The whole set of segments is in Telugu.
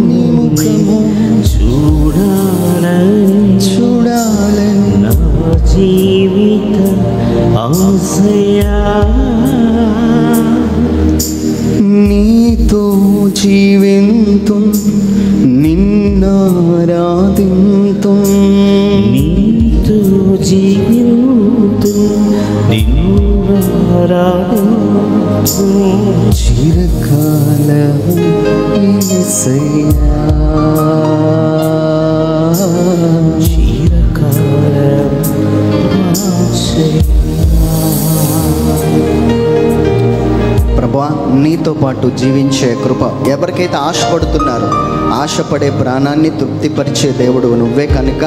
ముఖము చూడాలని నా జీవిత ఆశయా. నీతో జీవింతు నిన్నారాధింతు, నీతో జీవింతు నిన్నారాధింతు, చిరకాలం యేసయ్యా, చిరకాలం ఆశయా. ప్రభువా, నీతో పాటు జీవించే కృప ఎవరికైతే ఆశపడుతున్నారో, ఆశపడే ప్రాణాన్ని తృప్తిపరిచే దేవుడు నువ్వే కనుక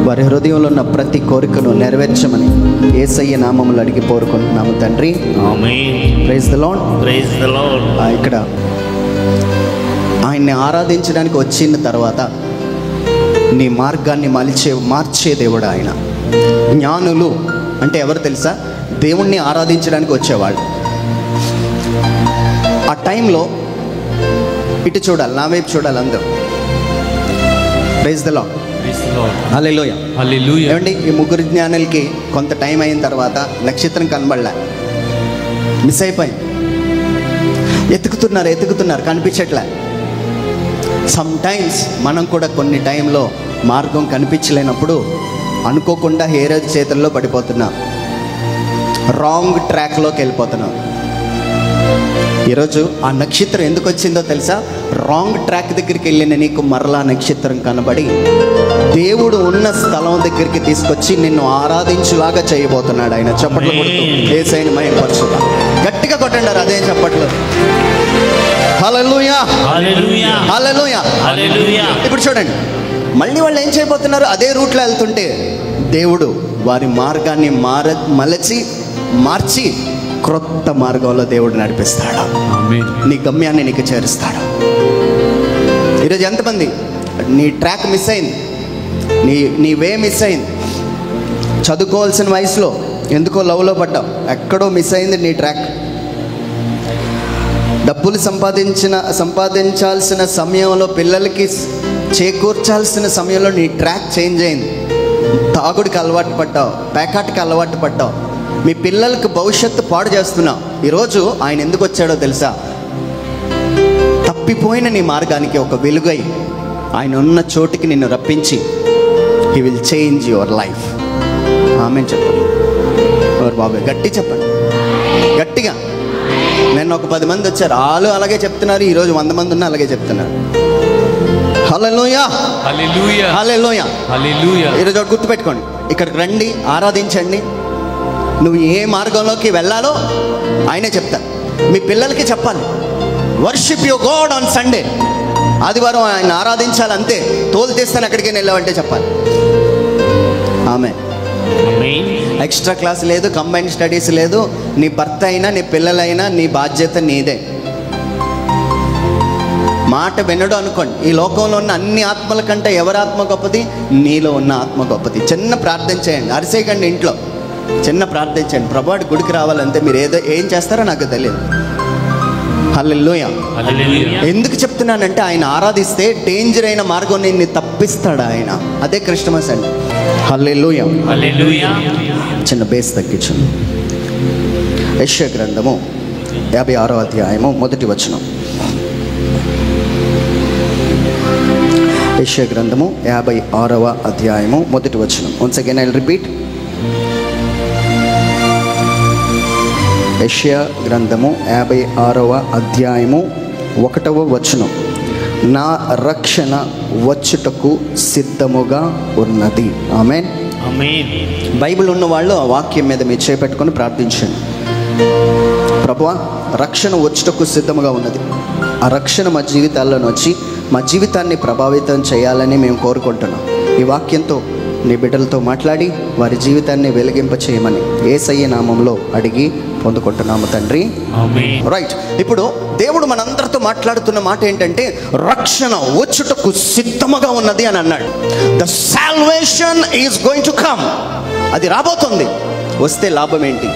వారి హృదయంలో ఉన్న ప్రతి కోరికను నెరవేర్చమని యేసయ్య నామములో అడిగి కోరుకుంటున్నాము తండ్రి. Amen. Praise the lord. Praise the lord. ఇక్కడ ఆయన్ని ఆరాధించడానికి వచ్చిన తర్వాత నీ మార్గాన్ని మార్చే దేవుడు ఆయన. జ్ఞానులు అంటే ఎవరు తెలుసా? దేవుణ్ణి ఆరాధించడానికి వచ్చేవాళ్ళు. ఆ టైంలో ఇటు చూడాలి, నా వైపు చూడాలి అందరూ. Praise the lord. Hallelujah. Hallelujah. ఏమండి, ఈ ముగ్గురు జ్ఞానులకి కొంత టైం అయిన తర్వాత నక్షత్రం కనబడలే, మిస్ అయిపోయింది. ఎతుకుతున్నారు కనిపించట్లే. సమ్ టైమ్స్ మనం కూడా కొన్ని టైంలో మార్గం కనిపించలేనప్పుడు అనుకోకుండా హేరోదు చేతుల్లో పడిపోతున్నాం, రాంగ్ ట్రాక్లోకి వెళ్ళిపోతున్నాం. ఈరోజు ఆ నక్షత్రం ఎందుకు వచ్చిందో తెలుసా? రాంగ్ ట్రాక్ దగ్గరికి వెళ్ళిన నీకు మరలా నక్షత్రం కనబడి దేవుడు ఉన్న స్థలం దగ్గరికి తీసుకొచ్చి నిన్ను ఆరాధించులాగా చేయబోతున్నాడు ఆయన. చప్పట్లు కొడుతూ యేసయ్యని మహిమపరచుదాం. గట్టిగా కొట్టండి అదే చప్పట్లు. హల్లెలూయా, హల్లెలూయా, హల్లెలూయా, హల్లెలూయా. ఇప్పుడు చూడండి, మళ్ళీ వాళ్ళు ఏం చేయబోతున్నారు? అదే రూట్లో వెళ్తుంటే దేవుడు వారి మార్గాన్ని మార్చి క్రొత్త మార్గంలో దేవుడు నడిపిస్తాడు. నీ గమ్యాన్ని నీకు చేరుస్తాడు. ఈరోజు ఎంతమంది నీ ట్రాక్ మిస్ అయింది, నీ వే మిస్ అయింది. చదువుకోవాల్సిన వయసులో ఎందుకో లవ్లో పడ్డావు, ఎక్కడో మిస్ అయింది నీ ట్రాక్. డబ్బులు సంపాదించాల్సిన సమయంలో, పిల్లలకి చేకూర్చాల్సిన సమయంలో నీ ట్రాక్ చేంజ్ అయింది. తాగుడికి అలవాటు పడ్డావు, పేకాటికి అలవాటు పడ్డావు, మీ పిల్లలకు భవిష్యత్తు పాడు చేస్తున్నావు. ఈరోజు ఆయన ఎందుకు వచ్చాడో తెలుసా? తప్పిపోయిన నీ మార్గానికి ఒక వెలుగై ఆయన ఉన్న చోటికి నిన్ను రప్పించి he will change your life. ఆమె చెప్పండి ఎవరు బాబాయ్, గట్టి చెప్పండి గట్టిగా. నిన్న ఒక 10 మంది వచ్చారు, వాళ్ళు అలాగే చెప్తున్నారు. ఈరోజు 100 మంది ఉన్నా అలాగే చెప్తున్నారు. హల్లెలూయా, హల్లెలూయా, హల్లెలూయా, హల్లెలూయా. ఈరోజు ఒకటి గుర్తుపెట్టుకోండి, ఇక్కడికి రండి, ఆరాధించండి. నువ్వు ఏ మార్గంలోకి వెళ్ళాలో ఆయనే చెప్తారు. మీ పిల్లలకి చెప్పాలి, worship your God on Sunday. ఆదివారం ఆయన ఆరాధించాలంతే. తోలు తీస్తాను ఎక్కడికి వెళ్ళావంటే చెప్పాలి. ఆమె ఎక్స్ట్రా క్లాస్ లేదు, కంబైన్డ్ స్టడీస్ లేదు. నీ భర్త అయినా నీ పిల్లలైనా నీ బాధ్యత నీదే. మాట వినడు అనుకోండి. ఈ లోకంలో ఉన్న అన్ని ఆత్మల కంటే ఎవరి ఆత్మ గొప్పది? నీలో ఉన్న ఆత్మ గొప్పది. చిన్న ప్రార్థన చేయండి, అరిసేయకండి. ఇంట్లో చిన్న ప్రార్థన చేయండి. ప్రభువాడి గుడికి రావాలంటే మీరు ఏం చేస్తారో నాకు తెలియదు. హల్లెలూయా. ఎందుకు చెప్తున్నానంటే ఆయన ఆరాధిస్తే డేంజర్ అయిన మార్గం నిన్ను తప్పిస్తాడు ఆయన. అదే క్రిస్టమస్ అండి. హల్లెలూయా, హల్లెలూయా. చిన్న బేస్ తగ్గించండి. యెషయా గ్రంథము 56వ అధ్యాయము 1వ వచనం. యెషయా గ్రంథము 56వ అధ్యాయము 1వ వచనం. Once again I will repeat. యెషయా గ్రంథము 56వ అధ్యాయము 1వ వచనం. నా రక్షణ వచ్చుటకు సిద్ధముగా ఉన్నది. ఆమేన్. ఆమేన్. బైబిల్ ఉన్న వాళ్ళు ఆ వాక్యం మీద మీరు చేపెట్టుకొని ప్రార్థించండి. ప్రభువా, రక్షణ వచ్చుటకు సిద్ధముగా ఉన్నది. ఆ రక్షణ మా జీవితాల్లోకి వచ్చి మా జీవితాన్ని ప్రభావితం చేయాలని మేము కోరుకుంటున్నాం. ఈ వాక్యంతో నీ బిడ్డలతో మాట్లాడి వారి జీవితాన్ని వెలిగింప చేయమని యేసయ్య నామంలో అడిగి పొందుకుంటున్నాము తండ్రి. ఆమేన్. రైట్. ఇప్పుడు దేవుడు మనందరితో మాట్లాడుతున్న మాట ఏంటంటే రక్షణ వచ్చుటకు సిద్ధముగా ఉన్నది అని అన్నాడు. The salvation is going to come. అది రాబోతుంది. వస్తే లాభం ఏంటి?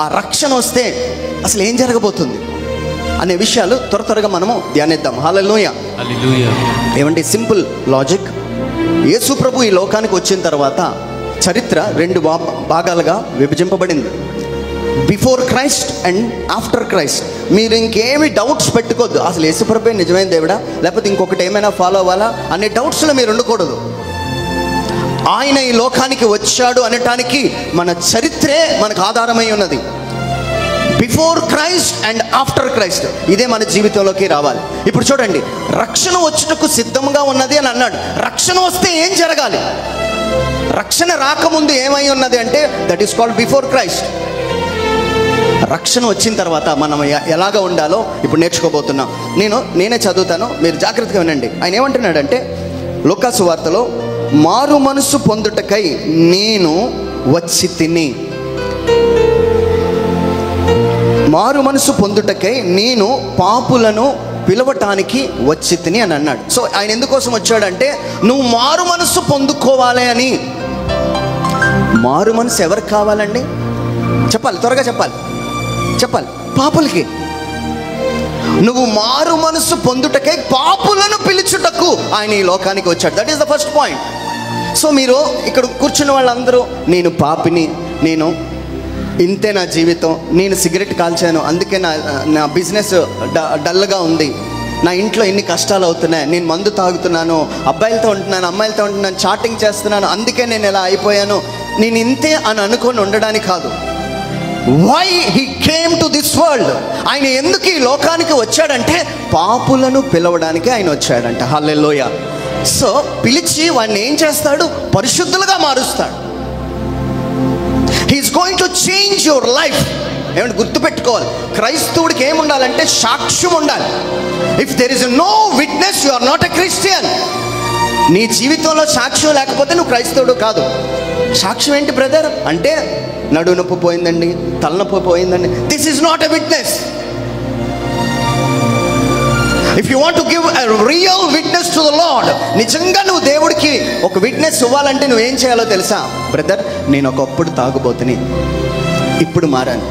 ఆ రక్షణ వస్తే అసలు ఏం జరగబోతుంది? అనే విషయాలు త్వరగా మనము ధ్యానిద్దాం. హల్లెలూయా. హల్లెలూయా. ఏమంటే సింపుల్ లాజిక్. యేసు ప్రభు ఈ లోకానికి వచ్చిన తర్వాత చరిత్ర 2 భాగాలుగా విభజింపబడింది. Before Christ and after Christ. మీరు ఇంకేమి డౌట్స్ పెట్టుకోవద్దు. అసలు యేసు ప్రభు నిజమైన దేవుడా, లేకపోతే ఇంకొకటి ఏమైనా ఫాలో అవ్వాలా అనే డౌట్స్లో మీరు ఉండకూడదు. ఆయన ఈ లోకానికి వచ్చాడు అనటానికి మన చరిత్రే మనకు ఆధారమై ఉన్నది. Before Christ and after Christ, ఇదే మన జీవితంలోకి రావాలి. ఇప్పుడు చూడండి, రక్షణ వచ్చుటకు సిద్ధంగా ఉన్నది అని అన్నాడు. రక్షణ వస్తే ఏం జరగాలి? రక్షణ రాకముందు ఏమై ఉన్నది అంటే that is called before Christ. రక్షణ వచ్చిన తర్వాత మనం ఎలాగ ఉండాలో ఇప్పుడు నేర్చుకోబోతున్నాం. నేనే చదువుతాను, మీరు జాగ్రత్తగా వినండి. ఆయన ఏమంటున్నాడంటే లూకా సువార్తలో, మారు మనసు పొందుటకై నేను వచ్చి తిని, మారు మనసు పొందుటకై నేను పాపులను పిలవటానికి వచ్చి తిని అని అన్నాడు. సో ఆయన ఎందుకోసం వచ్చాడంటే నువ్వు మారు మనసు పొందుకోవాలి అని. మారు మనసు ఎవరికి కావాలండి? చెప్పాలి, త్వరగా చెప్పాలి. పాపులకి. నువ్వు మారు మనసు పొందుటకై పాపులను పిలుచుటకు ఆయన ఈ లోకానికి వచ్చాడు. That is the first point. So మీరు ఇక్కడ కూర్చున్న వాళ్ళందరూ, నేను పాపిని, నేను ఇంతే నా జీవితం, నేను సిగరెట్ కాల్చాను అందుకే నా బిజినెస్ డల్గా ఉంది, నా ఇంట్లో ఎన్ని కష్టాలు అవుతున్నాయి, నేను మందు తాగుతున్నాను, అబ్బాయిలతో ఉంటున్నాను, అమ్మాయిలతో ఉంటున్నాను, చాటింగ్ చేస్తున్నాను, అందుకే నేను ఇలా అయిపోయాను, నేను ఇంతే అని అనుకొని ఉండడానికి కాదు. Why he came to this world. ఆయన ఎందుకు ఈ లోకానికి వచ్చాడంటే పాపులను పిలవడానికి ఆయన వచ్చాడంట. హల్లెలూయా. సో పిలిచి వాడిని ఏం చేస్తాడు? పరిశుద్ధులుగా మారుస్తాడు. He is going to change your life. ఏమంటే గుర్తుపెట్టుకోవాలి, క్రైస్తవుడికి ఏముండాలంటే సాక్ష్యం ఉండాలి. If there is no witness you are not a Christian. నీ జీవితంలో సాక్ష్యం లేకపోతే నువ్వు క్రైస్తవుడు కాదు. సాక్ష్యం ఏంటి బ్రదర్ అంటే, నడువు నొప్పి పోయిందండి, తలనొప్పి పోయిందండి, this is not a witness. If you want to give a real witness to the lord, నిజంగా నువ్వు దేవుడికి ఒక విట్నెస్ ఇవ్వాలంటే నువ్వేం చేయాలో తెలుసా? బ్రదర్, నేను ఒకప్పుడు తాగుబోతుని, ఇప్పుడు మారాను.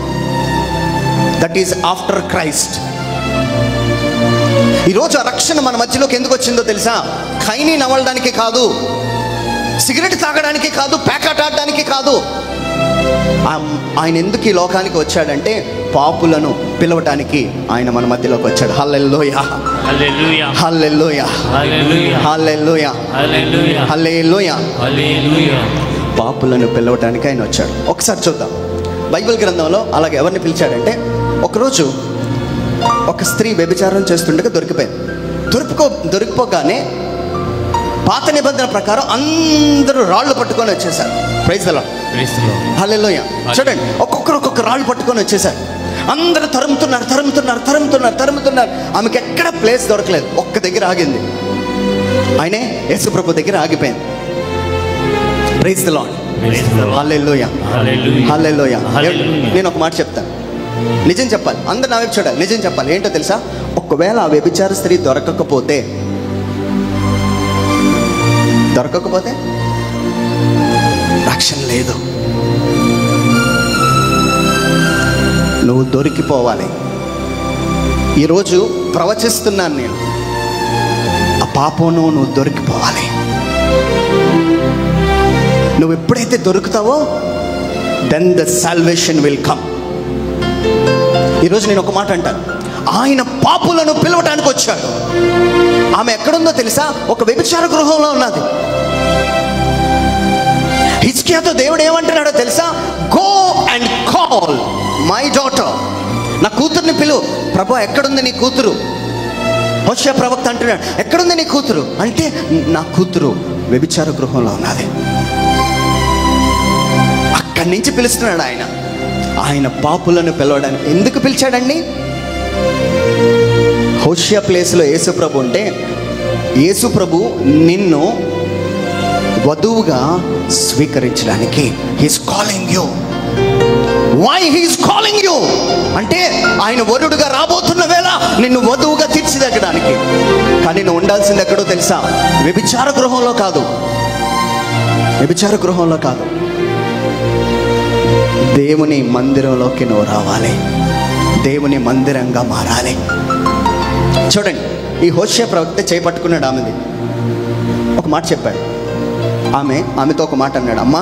That is after Christ. ఈరోజు ఆ రక్షణ మన మధ్యలోకి ఎందుకు వచ్చిందో తెలుసా? ఖైనీ నవ్వడానికి కాదు, సిగరెట్ తాగడానికి కాదు, ప్యాకెట్ ఆడడానికి కాదు. ఆయన ఎందుకు ఈ లోకానికి వచ్చాడంటే పాపులను పిలవటానికి ఆయన మన మధ్యలోకి వచ్చాడు. హల్లెలూయా. హల్లెలూయా. హల్లెలూయా. హల్లెలూయా. హల్లెలూయా. హల్లెలూయా. పాపులను పిలవటానికి ఆయన వచ్చాడు. ఒకసారి చూద్దాం బైబిల్ గ్రంథంలో. అలాగే ఎవరిని పిలిచాడంటే, ఒకరోజు ఒక స్త్రీ వ్యభిచారం చేస్తుండగా దొరికిపోయింది. దొరికిపోగానే పాత నిబంధన ప్రకారం అందరూ రాళ్ళు పట్టుకొని వచ్చేసారు. Praise the lord. హల్లెలూయా. చూడండి, ఒక్కొక్క రాళ్ళు పట్టుకొని వచ్చేసారు. అందరూ తరుముతున్నారు. ఆమెకి ఎక్కడ ప్లేస్ దొరకలేదు. ఒక్క దగ్గర ఆగింది. ఆయనే యేసు ప్రభు దగ్గర ఆగిపోయింది. Praise the lord. Hallelujah. Hallelujah. నేను ఒక మాట చెప్తాను, నిజం చెప్పాలి, అందరు నా వైపు చూడాలి, నిజం చెప్పాలి. ఏంటో తెలుసా? ఒకవేళ ఆ వ్యభిచార స్త్రీ దొరకకపోతే రక్షణ లేదు. నువ్వు దొరికిపోవాలి. ఈరోజు ప్రవచిస్తున్నాను నేను, ఆ పాపంలో నువ్వు దొరికిపోవాలి. నువ్వు ఎప్పుడైతే దొరుకుతావో then the salvation will come. ఈరోజు నేను ఒక మాట అంటాను, ఆయన పాపులను పిలవటానికి వచ్చాడు. ఆమె ఎక్కడుందో తెలుసా? ఒక వ్యభిచార గృహంలో ఉన్నది. హిజ్కియాతో దేవుడు ఏమంటున్నాడో తెలుసా? Go and call my daughter. నా కూతుర్ని పిలువు. ప్రభు, ఎక్కడుంది నీ కూతురు? హోషేయ ప్రవక్త అంటున్నాడు, ఎక్కడుంది నీ కూతురు అంటే, నా కూతురు వ్యభిచార గృహంలో ఉన్నది. అక్కడి నుంచి పిలుస్తున్నాడు ఆయన. ఆయన పాపులను పిలవడానికి ఎందుకు పిలిచాడండి? హోషేయ ప్లేస్లో యేసుప్రభు ఉంటే, యేసుప్రభు నిన్ను వధువుగా స్వీకరించడానికి he's calling you. Why he's calling you అంటే, ఆయన వరుడుగా రాబోతున్న వేళ నిన్ను వధువుగా తీర్చిదిద్దడానికి. కానీ నువ్వు ఉండాల్సింది ఎక్కడో తెలుసా? వ్యభిచార గృహంలో కాదు. దేవుని మందిరంలోకి నువ్వు రావాలి. దేవుని మందిరంగా మారాలి. చూడండి, ఈ హోషేయ ప్రవక్త చేపట్టుకున్నాడు ఆమెది. ఒక మాట చెప్పాడు. ఆమెతో ఒక మాట అన్నాడు, అమ్మా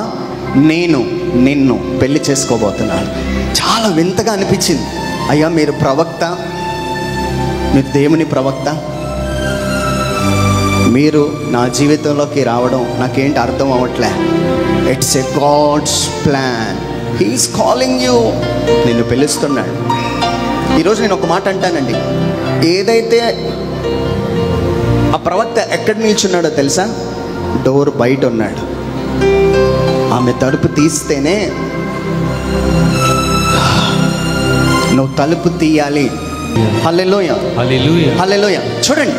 నేను నిన్ను పెళ్లి చేసుకోబోతున్నాను. చాలా వింతగా అనిపించింది. అయ్యా మీరు ప్రవక్త, మీరు దేవుని ప్రవక్త, మీరు నా జీవితంలోకి రావడం నాకేంటి అర్థం అవ్వట్లే. It's a God's plan. He's calling you. నిన్ను పిలుస్తున్నాడు. ఈరోజు నేను ఒక మాట అంటానండి. ఏదైతే ఆ ప్రవక్త ఎక్కడ నిల్చున్నాడో తెలుసా? డోర్ బయట ఉన్నాడు. ఆమె తలుపు తీస్తేనే నువ్వు తలుపు తీయాలి. హల్లెలూయా, హల్లెలూయా, హల్లెలూయా. చూడండి,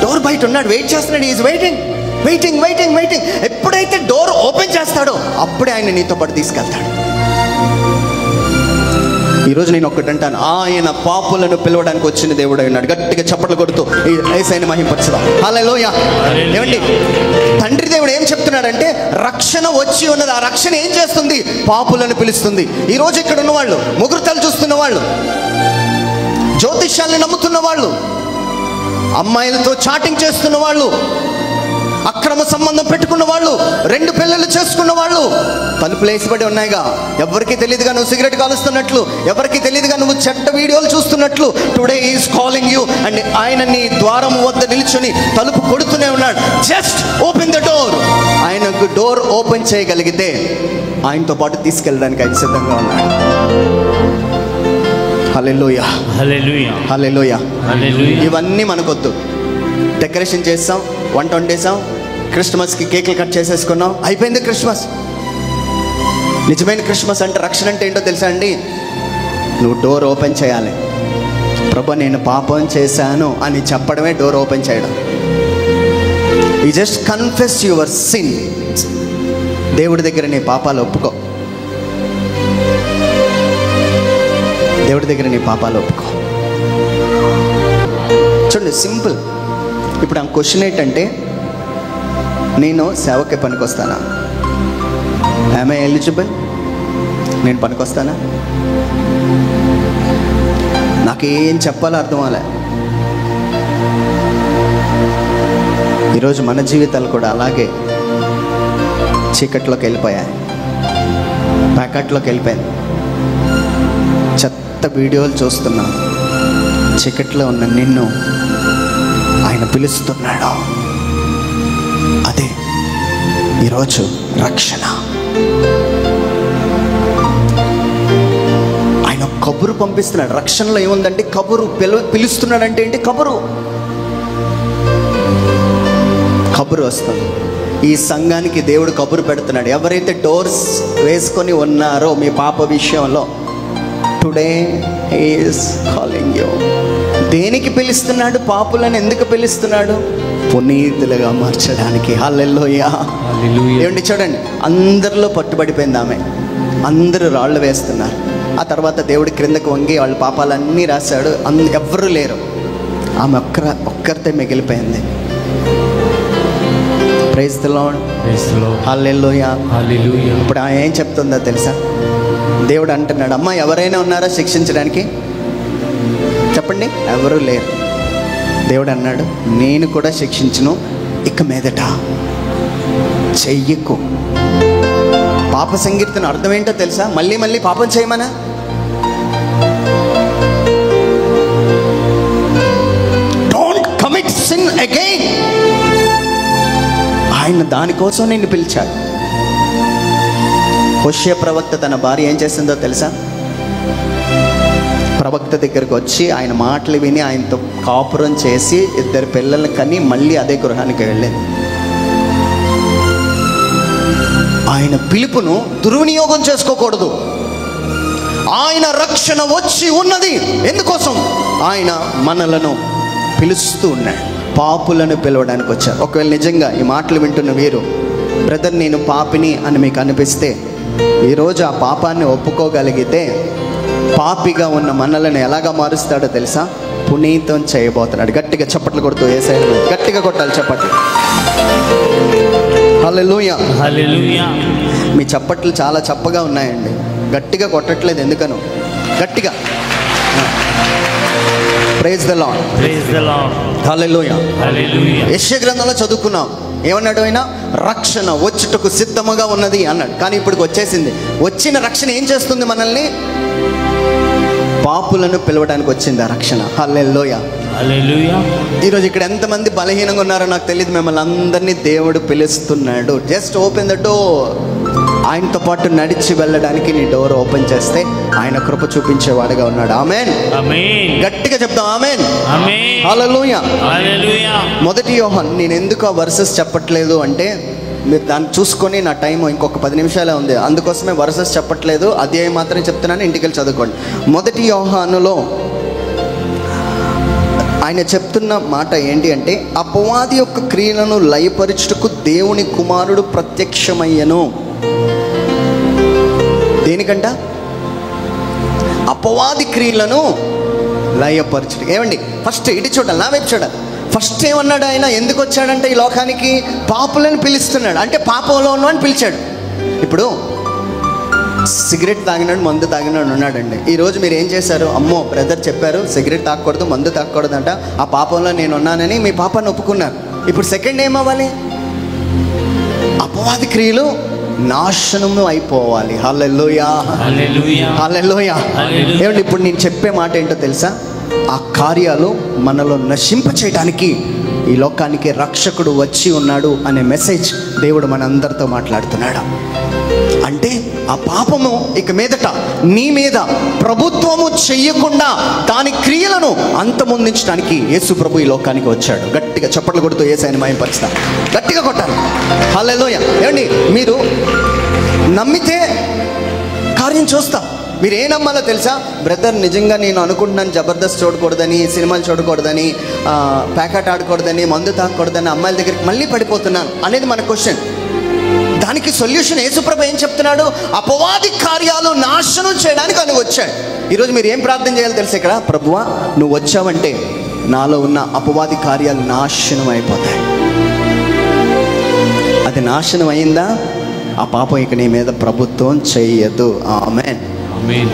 డోర్ బయట ఉన్నాడు, వెయిట్ చేస్తున్నాడు. Is waiting waiting waiting waiting. ఎప్పుడైతే డోర్ ఓపెన్ చేస్తాడో అప్పుడే ఆయన నీతో పాటు తీసుకెళ్తాడు. ఈరోజు నేను ఒకటి అంటాను, ఆయన పాపులను పిలవడానికి వచ్చిన దేవుడు ఉన్నాడు. గట్టిగా చప్పట్లు కొడుతూ యేసయ్యని మహిమపరచుదాం. హల్లెలూయా. ఏమండి, తండ్రి దేవుడు ఏం చెప్తున్నాడంటే రక్షణ వచ్చి ఉన్నది. ఆ రక్షణ ఏం చేస్తుంది? పాపులను పిలుస్తుంది. ఈరోజు ఇక్కడ ఉన్న వాళ్ళు, ముగ్గురుతలు చూస్తున్న వాళ్ళు, జ్యోతిష్యాన్ని నమ్ముతున్న వాళ్ళు, అమ్మాయిలతో చాటింగ్ చేస్తున్న వాళ్ళు, అక్రమ సంబంధం పెట్టుకున్న వాళ్ళు, 2 పిల్లలు చేసుకున్న వాళ్ళు, తలుపులు వేసిబడి ఉన్నాయిగా. ఎవరికి తెలియదుగా నువ్వు సిగరెట్ కాలుస్తున్నట్లు, ఎవరికి తెలియదుగా నువ్వు చెడ్డ వీడియోలు చూస్తున్నట్లు. Today is calling you and ఆయన నీ ద్వారం వద్ద నిల్చుని తలుపు కొడుతూనే ఉన్నాడు. Just open the door. ఆయనకు డోర్ ఓపెన్ చేయగలిగితే ఆయనతో పాటు తీసుకెళ్ళడానికి ఆయన సిద్ధంగా ఉన్నాడు. హల్లెలూయా, హల్లెలూయా, హల్లెలూయా, హల్లెలూయా. ఇవన్నీ మనకొద్దు. డెకరేషన్ చేస్తాం, వంట వండేసాం, క్రిస్మస్కి కేకులు కట్ చేసేసుకున్నాం, అయిపోయింది క్రిస్మస్. నిజమైన క్రిస్మస్ అంటే, రక్షణ అంటే ఏంటో తెలుసా అండి? నువ్వు డోర్ ఓపెన్ చేయాలి. ప్రభు నేను పాపం చేశాను అని చెప్పడమే డోర్ ఓపెన్ చేయడం. You just confess your sin. దేవుడి దగ్గర నీ పాపాలు ఒప్పుకో. దేవుడి దగ్గర నీ పాపాలు ఒప్పుకో. చూడండి, సింపుల్. ఇప్పుడు ఆ క్వశ్చన్ ఏంటంటే, నేను సేవకి పనికొస్తానా? ఆమె ఎలిజిబుల్? నేను పనికొస్తానా? నాకేం చెప్పాలో అర్థం అవ్వలే. ఈరోజు మన జీవితాలు కూడా అలాగే చీకట్లోకి వెళ్ళిపోయాయి, ప్యాకెట్లోకి వెళ్ళిపోయాయి. చెత్త వీడియోలు చూస్తున్నాం. చీకట్లో ఉన్న నిన్ను ఆయన పిలుస్తున్నాడు. అదే ఈరోజు రక్షణ. ఆయన కబురు పంపిస్తున్నాడు. రక్షణలో ఏముందంటే కబురు. పిలుస్తున్నాడంటే ఏంటి? కబురు వస్తుంది. ఈ సంఘానికి దేవుడు కబురు పెడుతున్నాడు. ఎవరైతే డోర్స్ వేసుకొని ఉన్నారో మీ పాప విషయంలో, టుడే ఈజ్ కాలింగ్ యూ. దేనికి పిలుస్తున్నాడు? పాపులను ఎందుకు పిలుస్తున్నాడు? పునీతులుగా మార్చడానికి. హల్లెలూయా, హల్లెలూయా. ఏమండి, చూడండి, అందరిలో పట్టుబడిపోయింది ఆమె. అందరూ రాళ్ళు వేస్తున్నారు. ఆ తర్వాత దేవుడి క్రిందకు వంగి వాళ్ళ పాపాలన్నీ రాశాడు. ఎవ్వరూ లేరు. ఆమె ఒక్కరితే మిగిలిపోయింది. Praise the lord, praise the lord. Hallelujah, hallelujah. ఇప్పుడు ఆమె ఏం చెప్తుందో తెలుసా? దేవుడు అంటున్నాడు, అమ్మ ఎవరైనా ఉన్నారా శిక్షించడానికి? చెప్పండి. ఎవరూ లేరు. దేవుడు అన్నాడు, నేను కూడా శిక్షించును, ఇక మీదట చెయ్యకు. పాప సంకీర్తన అర్థం ఏంటో తెలుసా? మళ్ళీ మళ్ళీ పాపం చేయమనా? Don't commit sin again. ఆయన దానికోసం నిన్ను పిలిచాడు. హోషేయ ప్రవక్త తన భార్య ఏం చేసిందో తెలుసా? ప్రవక్త దగ్గరకు వచ్చి ఆయన మాటలు విని ఆయనతో కాపురం చేసి 2 పిల్లల్ని కని మళ్ళీ అదే గృహానికి వెళ్ళింది. ఆయన పిలుపును దుర్వినియోగం చేసుకోకూడదు. ఆయన రక్షణ వచ్చి ఉన్నది. ఎందుకోసం? ఆయన మనలను పిలుస్తూ ఉన్నాడు. పాపులను పిలవడానికి వచ్చారు. ఒకవేళ నిజంగా ఈ మాటలు వింటున్న వీరు, బ్రదర్ నేను పాపిని అని మీకు అనిపిస్తే, ఈరోజు ఆ పాపాన్ని ఒప్పుకోగలిగితే పాపిగా ఉన్న మనలను ఎలాగా మారుస్తాడో తెలుసా? పునీతం చేయబోతున్నాడు. గట్టిగా చప్పట్లు కొడుతూ యేసయ్యను గట్టిగా కొట్టాలి చప్పట్లు. హల్లెలూయా, హల్లెలూయా. మీ చప్పట్లు చాలా చప్పగా ఉన్నాయండి. గట్టిగా కొట్టట్లేదు ఎందుకనో. గట్టిగా praise the lord. Praise the Lord. Hallelujah. Hallelujah. యెషయా గ్రంథంలో చదువుకున్నాం, ఏమన్నాడు ఆయన? రక్షణ వచ్చుటకు సిద్ధముగా ఉన్నది అన్నాడు. కానీ ఇప్పుడు వచ్చేసింది. వచ్చిన రక్షణ ఏం చేస్తుంది? మనల్ని పాపులను పిలవడానికి వచ్చింది ఆ రక్షణ. హల్లెలూయా. Hallelujah. ఈరోజు ఇక్కడ ఎంతమంది బలహీనంగా ఉన్నారో నాకు తెలియదు. మిమ్మల్ని అందరినీ దేవుడు పిలుస్తున్నాడు. Just open the door. ఆయనతో పాటు నడిచి వెళ్ళడానికి నీ డోర్ ఓపెన్ చేస్తే ఆయన కృప చూపించేవాడుగా ఉన్నాడు. ఆమేన్. Amen. గట్టిగా చెప్తాం ఆమేన్. Amen. హల్లెలూయా. Hallelujah. మొదటి యోహాను, నేను ఎందుకు ఆ వర్సెస్ చెప్పట్లేదు అంటే మీరు దాన్ని చూసుకొని, నా టైం ఇంకొక 10 నిమిషాలే ఉంది, అందుకోసమే వర్సెస్ చెప్పట్లేదు, అధ్యాయం మాత్రమే చెప్తున్నాను, ఇంటికి వెళ్ళి చదువుకోండి. మొదటి యోహానులో ఆయన చెప్తున్న మాట ఏంటి అంటే, అపవాది యొక్క క్రియలను లయపరచుటకు దేవుని కుమారుడు ప్రత్యక్షమయ్యను. దేనికంట? అపవాది క్రియలను లయపరచుట. ఏమండి, ఫస్ట్ ఇటు చూడాలి, నా వైపు చూడాలి. ఫస్ట్ ఏమన్నాడు ఆయన? ఎందుకు వచ్చాడంటే ఈ లోకానికి పాపులను పిలుస్తున్నాడు. అంటే పాపంలో ఉన్నవాడిని పిలిచాడు. ఇప్పుడు సిగరెట్ తాగినాడు, మందు తాగినాడు ఉన్నాడండి. ఈరోజు మీరు ఏం చేశారు? అమ్మో బ్రదర్ చెప్పారు సిగరెట్ తాగకూడదు, మందు తాగకూడదు అంట, ఆ పాపంలో నేను ఉన్నానని మీ పాపాన్ని ఒప్పుకున్నారు. ఇప్పుడు సెకండ్ ఏమవ్వాలి? అపవాది క్రియలు నాశనము అయిపోవాలి. హల్లెలూయా. Hallelujah. హల్లెలూయా. Hallelujah. ఏమండి, ఇప్పుడు నేను చెప్పే మాట ఏంటో తెలుసా? ఆ కార్యాలు మనలో నశింప చేయడానికి ఈ లోకానికి రక్షకుడు వచ్చి ఉన్నాడు అనే మెసేజ్ దేవుడు మనందరితో మాట్లాడుతున్నాడు. అంటే ఆ పాపము ఇక మీదట నీ మీద ప్రభుత్వము చెయ్యకుండా దాని క్రియలను అంతమొందించడానికి యేసు ప్రభు ఈ లోకానికి వచ్చాడు. గట్టిగా చప్పట్లు కొడుతూ యేసయ్యని మహిమపరుస్తాం. గట్టిగా కొట్టాలి. హల్లెలూయా. ఏమండి, మీరు నమ్మితే కార్యం చూస్తాం. మీరు ఏ నమ్మాలో తెలుసా? బ్రదర్ నిజంగా నేను అనుకుంటున్నాను జబర్దస్త్ చూడకూడదని, సినిమాలు చూడకూడదని, ప్యాకెట్ ఆడకూడదని, మందు తాగకూడదని, అమ్మాయిల దగ్గరికి మళ్ళీ పడిపోతున్నాను అనేది మన క్వశ్చన్. దానికి సొల్యూషన్ యేసుప్రభు ఏం చెప్తున్నాడు? అపవాది కార్యాలు నాశనం చేయడానికి ఆయన వచ్చాడు. ఈరోజు మీరు ఏం ప్రార్థన చేయాలో తెలుసు? ఇక్కడ ప్రభువా నువ్వు వచ్చావంటే నాలో ఉన్న అపవాది కార్యాలు నాశనం అయిపోతాయి. అది నాశనం అయిందా, ఆ పాపం ఇక నీ మీద ప్రభుత్వం చెయ్యదు. ఆమేన్. Amen.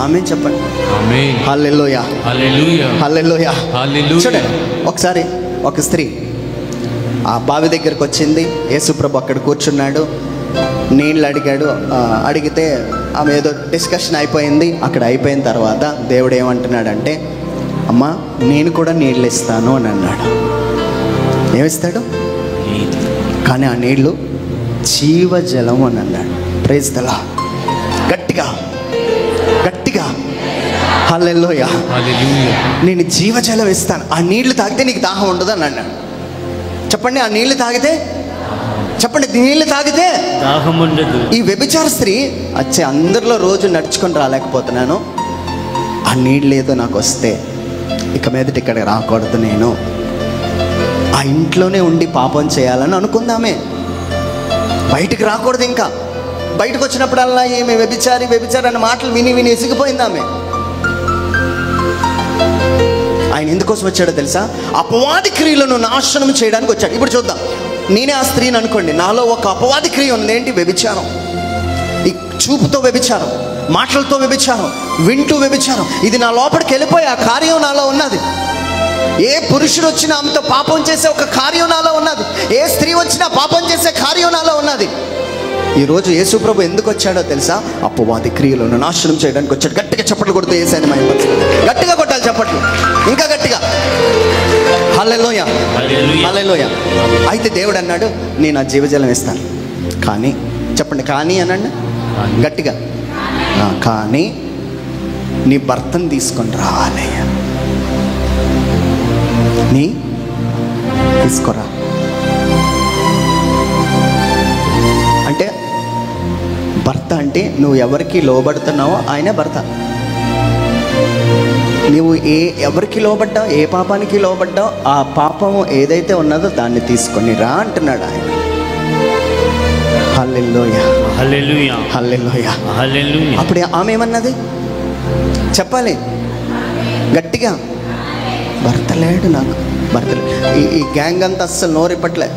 ఆమేన్ చెప్పండి. Amen. హల్లెలూయా. Hallelujah. హల్లెలూయా. Hallelujah. చూడండి, ఒకసారి ఒక స్త్రీ ఆ బావి దగ్గరికి వచ్చింది. యేసుప్రభు అక్కడ కూర్చున్నాడు, నీళ్ళు అడిగాడు. అడిగితే ఆమె ఏదో డిస్కషన్ అయిపోయింది. అక్కడ అయిపోయిన తర్వాత దేవుడు ఏమంటున్నాడంటే, అమ్మా నేను కూడా నీళ్ళు ఇస్తాను అని అన్నాడు. ఏమిస్తాడు? కానీ ఆ నీళ్లు జీవజలం అని అన్నాడు. Praise the Lord. గట్టిగా గట్టిగా హల్లెలూయా. Hallelujah. నేను జీవజలం ఇస్తాను, ఆ నీళ్లు తాగితే నీకు దాహం ఉండదు అని అన్నాడు. చెప్పండి, ఆ నీళ్లు తాగితే, చెప్పండి, నీళ్లు తాగితే దాహం ఉండదు. ఈ వ్యభిచార స్త్రీ వచ్చే అందరిలో రోజు నడుచుకొని రాలేకపోతున్నాను, ఆ నీళ్ళు ఏదో నాకు వస్తే ఇక మీదట ఇక్కడ రాకూడదు, నేను ఆ ఇంట్లోనే ఉండి పాపం చేయాలని అనుకుందామే, బయటికి రాకూడదు. ఇంకా బయటకు వచ్చినప్పుడల్లా ఏమి వ్యభిచారి వ్యభిచారి అన్న మాటలు విని విని ఎసిగిపోయిందామే. ఆయన ఎందుకోసం వచ్చాడో తెలుసా? అపవాది క్రియలను నాశనం చేయడానికి వచ్చాడు. ఇప్పుడు చూద్దాం. నేనే ఆ స్త్రీని అనుకోండి, నాలో ఒక అపవాది క్రియ ఉంది. ఏంటి? వ్యభిచారం. ఈ చూపుతో వ్యభిచారం, మాటలతో వ్యభిచారం, వింటూ వ్యభిచారం. ఇది నా లోపలికి వెళ్ళిపోయి ఆ కార్యం నాలో ఉన్నది. ఏ పురుషుడు వచ్చినా ఆమెతో పాపం చేసే ఒక కార్యం నాలో ఉన్నది. ఏ స్త్రీ వచ్చినా పాపం చేసే కార్యం నాలో ఉన్నది. ఈరోజు యేసుప్రభు ఎందుకు వచ్చాడో తెలుసా? అపవాది క్రియలను నాశనం చేయడానికి వచ్చాడు. గట్టిగా చప్పట్లు కొడుతూ యేసయ్యని మహిమపరచండి. గట్టిగా కొట్టాలి చప్పట్లు, ఇంకా గట్టిగా. హల్లెలూయా. హల్లెలూయా. అయితే దేవుడు అన్నాడు, నేను ఆ జీవజలం ఇస్తాను. కానీ చెప్పండి, కానీ అనండి గట్టిగా. కానీ నీ భర్తను తీసుకొని రావాలి. నీ తీసుకురా అంటే భర్త అంటే నువ్వు ఎవరికి లోబడుతున్నావో ఆయనే భర్త. నువ్వు ఎవరికి లోబడ్డావు, ఏ పాపానికి లోబడ్డావు, ఆ పాపము ఏదైతే ఉన్నదో దాన్ని తీసుకొని రా అంటున్నాడు ఆయన. హల్లెలూయా. హల్లెలూయా. హల్లెలూయా. హల్లెలూయా. అప్పుడు ఆమె ఏమన్నది చెప్పాలి గట్టిగా? భర్త లేడు నాకు, భర్త లేడు. ఈ గ్యాంగ్ అంతా అస్సలు నోరిప్పట్లే,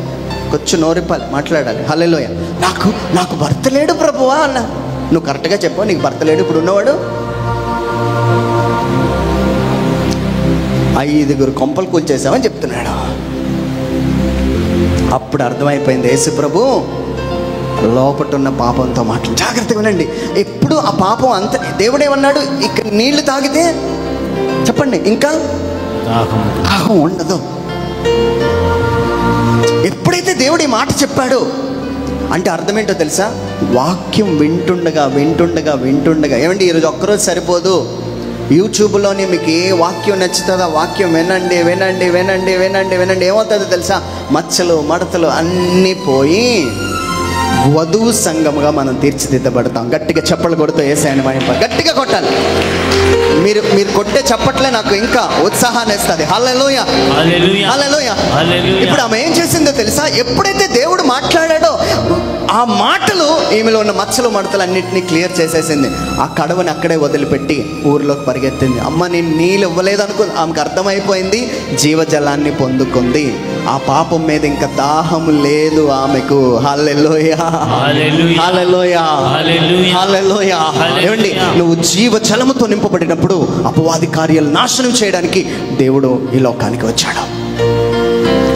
కొంచెం నోరిప్పాలి, మాట్లాడాలి. హల్లెలూయా. నాకు భర్త లేడు ప్రభువా అన్న. నువ్వు కరెక్ట్గా చెప్పు, నీకు భర్త లేడు ఇప్పుడు ఉన్నవాడు? 5 కొంపలు కూల్చేసామని చెప్తున్నాడు. అప్పుడు అర్థమైపోయింది యేసు ప్రభు లోపట ఉన్న పాపంతో మాటలు. జాగ్రత్తగా వినండి. ఎప్పుడు ఆ పాపం అంత, దేవుడేమన్నాడు, ఇక్కడ నీళ్లు తాగితే చెప్పండి ఇంకా దాహం ఉండదు. ఎప్పుడైతే దేవుడు ఈ మాట చెప్పాడో అంటే అర్థం ఏంటో తెలుసా? వాక్యం వింటుండగా వింటుండగా వింటుండగా, ఏమండి ఈరోజు ఒక్కరోజు సరిపోదు. యూట్యూబ్లోని మీకు ఏ వాక్యం నచ్చుతుందో ఆ వాక్యం వినండి వినండి వినండి వినండి వినండి. ఏమవుతుందో తెలుసా? మచ్చలు మడతలు అన్నీ పోయి వధువు సంఘముగా మనం తీర్చిదిద్దబడతాం. గట్టిగా చప్పట్లు కొడుతూ యేసయ్యని మహింప గట్టిగా కొట్టాలి. మీరు కొట్టే చప్పట్లే నాకు ఇంకా ఉత్సాహాన్ని ఇస్తుంది. హల్లెలూయా హల్లెలూయా. ఇప్పుడు ఆమె ఏం చేసిందో తెలుసా? ఎప్పుడైతే దేవుడు మాట్లాడాడో ఆ మాటలు ఈమెలో ఉన్న మచ్చలు మడతలు అన్నింటినీ క్లియర్ చేసేసింది. ఆ కడవని అక్కడే వదిలిపెట్టి ఊర్లోకి పరిగెత్తింది. అమ్మ నేను నీళ్ళు ఇవ్వలేదు అనుకో. ఆమెకు అర్థమైపోయింది, జీవజలాన్ని పొందుకుంది. ఆ పాపం మీద ఇంకా దాహం లేదు ఆమెకు. హల్లెలూయా హల్లెలూయా హల్లెలూయా. ఏమండి, నువ్వు జీవజలముతో నింపబడినప్పుడు అపవాది కార్యాలు నాశనం చేయడానికి దేవుడు ఈ లోకానికి వచ్చాడు.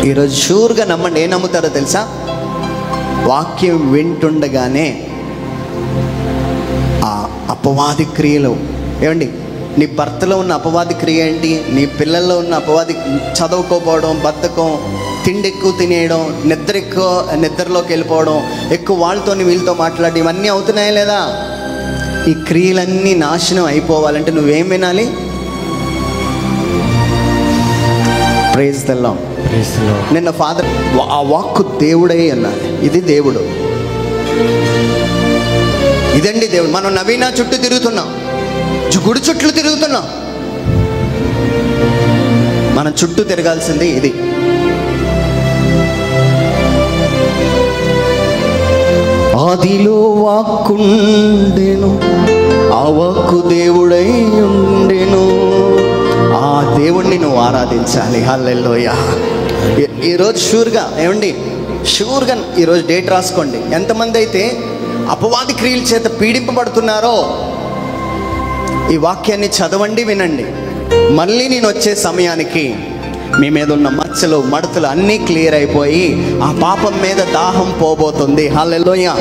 ఈరోజు షూర్గా నమ్మండి. ఏం నమ్ముతారో తెలుసా? వాక్యం వింటుండగానే ఆ అపవాది క్రియలు, ఏమండి నీ భర్తలో ఉన్న అపవాది క్రియ ఏంటి? నీ పిల్లల్లో ఉన్న అపవాది చదువుకోపోవడం, బద్ధకం, తిండి ఎక్కువ తినేయడం, నిద్రలోకి వెళ్ళిపోవడం, ఎక్కువ వాళ్ళతో వీళ్ళతో మాట్లాడి, ఇవన్నీ అవుతున్నాయా లేదా? ఈ క్రియలన్నీ నాశనం అయిపోవాలంటే నువ్వేం వినాలి? Praise the Lord. నిన్న ఫాదర్ ఆ వాక్కు దేవుడే అన్నది. ఇది దేవుడు, ఇదండి దేవుడు. మనం నవీన చుట్టూ తిరుగుతున్నాం, గుడి చుట్టూ తిరుగుతున్నాం. మనం చుట్టూ తిరగాల్సింది ఇది. ఆదిలో వాక్కుండెను, ఆ వాక్కు దేవుడై ఉండెను. ఆ దేవుణ్ణి నువ్వు ఆరాధించాలి. హల్లెలూయా. ఈరోజు షూర్గా, ఏమండి షూర్గా ఈరోజు డేట్ రాసుకోండి. ఎంతమంది అయితే అపవాది క్రియల చేత పీడింపబడుతున్నారో ఈ వాక్యాన్ని చదవండి, వినండి. మళ్ళీ నేను వచ్చే సమయానికి మీ మీద ఉన్న మచ్చలు మడతలు అన్నీ క్లియర్ అయిపోయి ఆ పాపం మీద దాహం పోబోతుంది. హల్లెలూయా.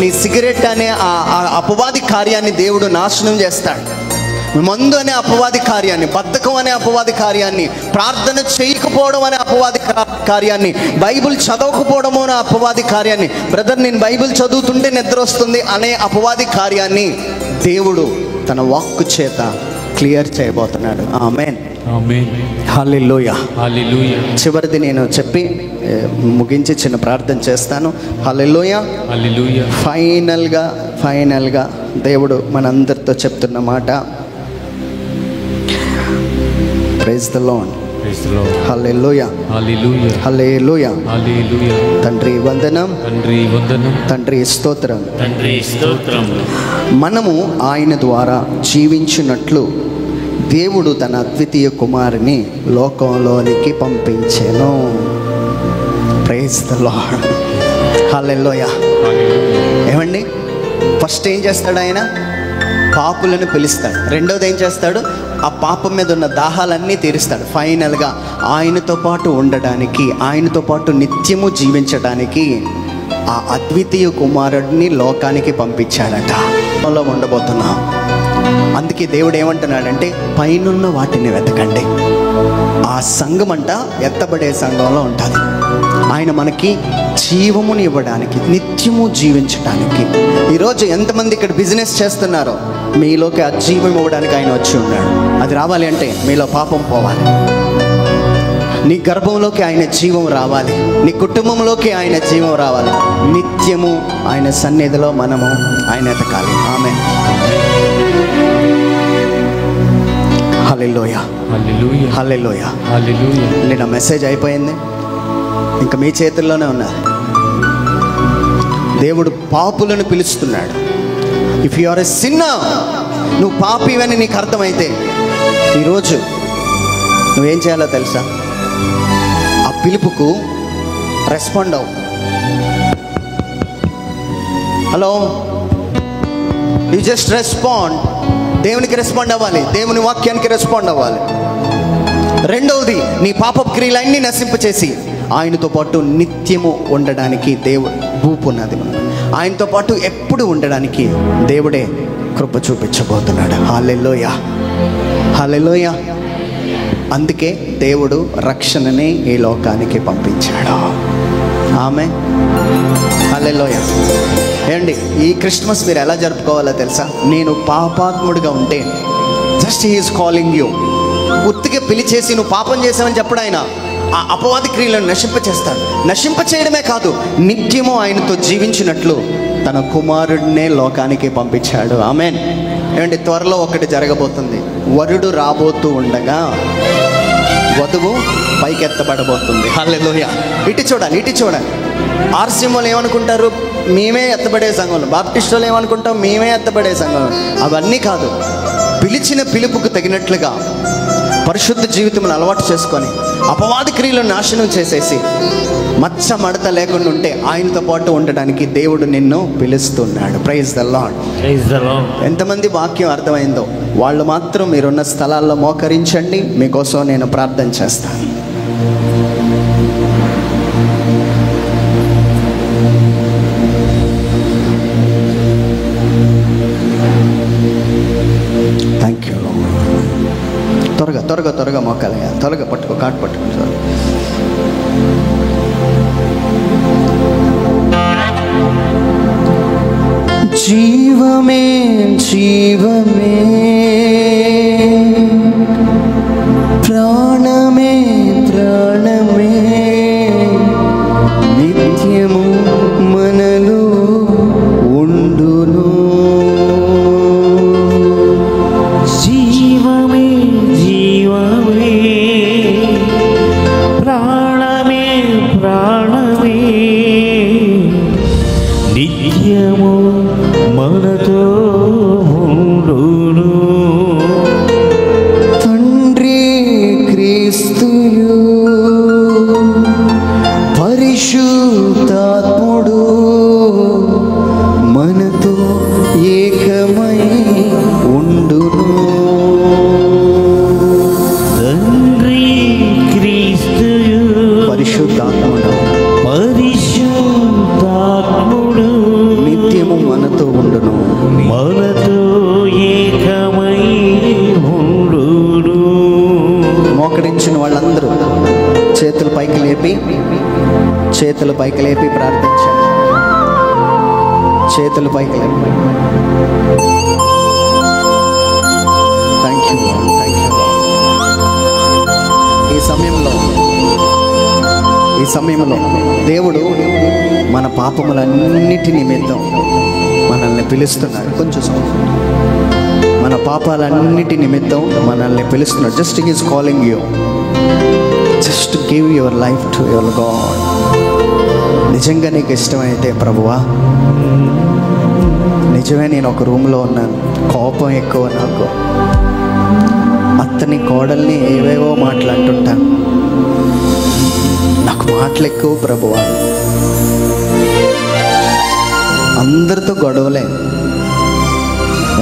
నీ సిగరెట్ అనే ఆ అపవాది కార్యాన్ని దేవుడు నాశనం చేస్తాడు. మందు అనే అపవాది కార్యాన్ని, బద్ధకం అనే అపవాది కార్యాన్ని, ప్రార్థన చేయకపోవడం అనే అపవాది కార్యాన్ని, బైబిల్ చదవకపోవడము అనే అపవాది కార్యాన్ని, బ్రదర్ నేను బైబిల్ చదువుతుంటే నిద్ర వస్తుంది అనే అపవాది కార్యాన్ని దేవుడు తన వాక్కు చేత క్లియర్ చేయబోతున్నాడు. ఆమేన్ హల్లెలూయా హల్లెలూయా. చివరిది నేను చెప్పి ముగించి చిన్న ప్రార్థన చేస్తాను. హల్లెలూయా హల్లెలూయా. ఫైనల్గా దేవుడు మనందరితో చెప్తున్న మాట, ప్రైజ్ ది లార్డ్. హల్లెలూయా హల్లెలూయా హల్లెలూయా హల్లెలూయా. తండ్రి వందనం, తండ్రి వందనం, తండ్రి స్తోత్రం, తండ్రి స్తోత్రం. మనము ఆయన ద్వారా జీవించినట్లు దేవుడు తన అద్వితీయ కుమారుని లోకంలోనికి పంపించెను. Praise the lord. హల్లెలూయా. ఏమండి, ఫస్ట్ ఏం చేస్తాడు ఆయన? పాపులను పిలుస్తాడు. రెండోది ఏం చేస్తాడు? ఆ పాపం మీద ఉన్న దాహాలన్నీ తీరుస్తాడు. ఫైనల్గా ఆయనతో పాటు ఉండడానికి, ఆయనతో పాటు నిత్యము జీవించడానికి ఆ అద్వితీయ కుమారుడిని లోకానికి పంపించాడట. ఉండబోతున్నాం. అందుకే దేవుడు ఏమంటున్నాడంటే పైనున్న వాటిని వెతకండి. ఆ సంఘం అంట ఎత్తబడే సంఘంలో ఉంటుంది. ఆయన మనకి జీవముని ఇవ్వడానికి, నిత్యము జీవించడానికి. ఈరోజు ఎంతమంది ఇక్కడ బిజినెస్ చేస్తున్నారో మీలోకి ఆ జీవం ఇవ్వడానికి ఆయన వచ్చి ఉన్నాడు. అది రావాలి అంటే మీలో పాపం పోవాలి. నీ గర్భంలోకి ఆయన జీవం రావాలి, నీ కుటుంబంలోకి ఆయన జీవం రావాలి. నిత్యము ఆయన సన్నిధిలో మనము ఆయన ఎతకాలి. ఆమేన్. హల్లెలూయా హల్లెలూయా హల్లెలూయా హల్లెలూయా. నా మెసేజ్ అయిపోయింది, ఇంకా మీ చేతుల్లోనే ఉన్నది. దేవుడు పాపులను పిలుస్తున్నాడు. If you are a sinner, నువ్వు పాపివని నీకు అర్థమైతే ఈరోజు నువ్వేం చేయాలో తెలుసా? ఆ పిలుపుకు రెస్పాండ్ అవ్వు. Hello, you just respond. దేవునికి రెస్పాండ్ అవ్వాలి, దేవుని వాక్యానికి రెస్పాండ్ అవ్వాలి. రెండవది, నీ పాపపు క్రియలన్నీ నశింపచేసి ఆయనతో పాటు నిత్యము ఉండడానికి దేవుడు భూపున్నది. ఆయనతో పాటు ఎప్పుడు ఉండడానికి దేవుడే కృప చూపించబోతున్నాడు. హల్లెలూయా, హల్లెలూయా. అందుకే దేవుడు రక్షణని ఈ లోకానికి పంపించాడు. ఆమేన్, హల్లెలూయా. ఏమండి, ఈ క్రిస్మస్ మీరు ఎలా జరుపుకోవాలో తెలుసా? నేను పాపాత్ముడిగా ఉంటే just he is calling you. ఉత్తిగా పిలిచేసి నువ్వు పాపం చేసావని చెప్పడు ఆయన. ఆ అపవాది క్రియలను నశింపచేస్తాడు. నశింపచేయడమే కాదు, నిత్యము ఆయనతో జీవించినట్లు తన కుమారుడినే లోకానికి పంపించాడు. ఆమేన్. ఏమంటే త్వరలో ఒకటి జరగబోతుంది. వరుడు రాబోతూ ఉండగా వధువు పైకెత్తబడబోతుంది. హల్లెలూయా. ఇటు చూడాలి, ఇటు చూడాలి. ఆర్సీఎంలు ఏమనుకుంటారు? మేమే ఎత్తబడే సంఘం. బాప్టిస్టులు ఏమనుకుంటాం? మేమే ఎత్తబడే సంఘం. అవన్నీ కాదు. పిలిచిన పిలుపుకు తగినట్లుగా పరిశుద్ధ జీవితం అలవాటు చేసుకొని అపవాది క్రియలను నాశనం చేసేసి మచ్చ మడత లేకుండా ఉంటే ఆయనతో పాటు ఉండడానికి దేవుడు నిన్ను పిలుస్తున్నాడు. Praise the Lord. ఎంతమంది వాక్యం అర్థమైందో వాళ్ళు మాత్రం మీరున్న స్థలాల్లో మోకరించండి. మీకోసం నేను ప్రార్థన చేస్తాను. Thank you. త్వరగా త్వరగా త్వరగా మోకాలయ్యా. త్వరగా పట్టుకో, కాటు పట్టుకో సార్. జీవమే జీవమే, ప్రాణమే ప్రాణమే, నిత్యము మనలో ఉండును. జీవమే జీవమే, ప్రాణమే ప్రాణమే, నిత్యము మనతో ఉండును. తండ్రి క్రీస్తుయు పరిశుద్ధాత్ముడు మనతో ఏకమై ఉండును. తండ్రి క్రీస్తుయు పరిశుద్ధాత్ముడు పరిశుద్ధాత్ముడు నిత్యము మనతో ఉండును. మనతో ఏకమై ఉండును. మోకరించిన వాళ్ళందరూ చేతులు పైకి లేపి, చేతులు పైకి లేపి ప్రార్థించండి. చేతులు పైకి లేపి. Thank you, thank you. ఈ సమయంలో దేవుడు మన పాపములన్నిటి నిమిత్తం మనల్ని పిలుస్తున్నాడు. కొంచెం మన పాపాలన్నిటి నిమిత్తం మనల్ని పిలుస్తున్నాడు. Just is calling you. Just give your life to your God. నిజంగా నీకు ఇష్టమైతే, ప్రభువా నిజమే నేను ఒక రూమ్లో ఉన్నాను, కోపం ఎక్కువ, నాకు అత్తని కోడల్ని ఏవేవో మాట్లాడుతుంటాను, నాకు మాటలు ఎక్కువ ప్రభువా, అందరితో గొడవలే,